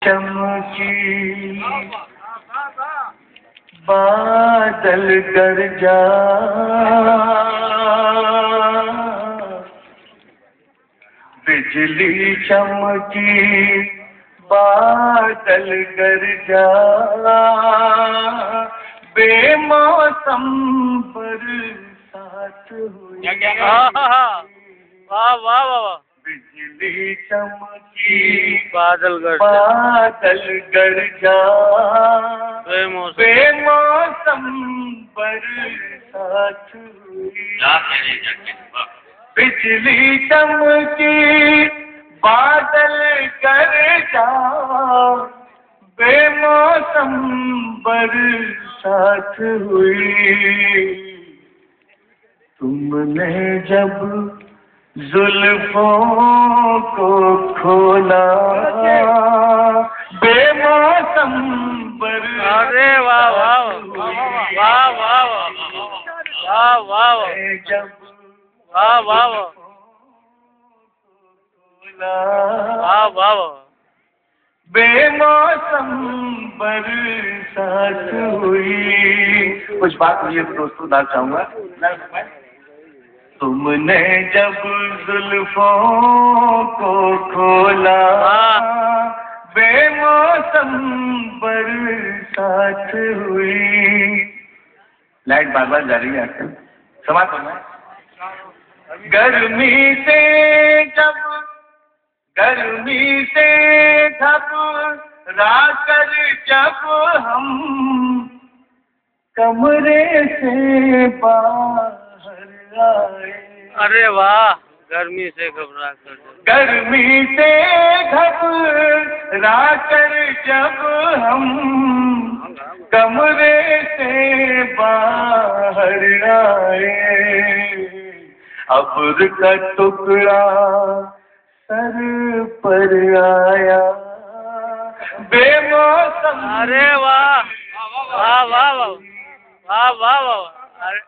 चमकी बादल गरजा, बिजली चमकी बादल गरजा, बेमौसम बरसात हुई। वाह वाह वाह। बिजली चमकी बादल गरजा, बेमौसम बरसात हुई। बिजली चमकी बादल गरजा, बेमौसम बरसात हुई। तुमने जब जुल्फों को खोला, बेमौसम बरसात। अरे वाह वाह वाह वाह वाह वाह जब वाह वाह वाह वाह, बेमौसम बरसात हुई। कुछ बात हुई है दोस्तों, ना चाहूंगा। तुमने जब जुल्फों को खोला, बेमौसम बरसात हुई। लाइट बार बार जा रही है आजकल, समाप्त होना। गर्मी से घबरा कर जब हम कमरे से बाहर आए। अरे वाह, गर्मी से घबरा कर, गर्मी से घबरा कर जब हम कमरे से बाहर आए। अब्र का टुकड़ा सर पर आया, बेमौसम। अरे वाह वाह वाह वाह वाह वाह, अरे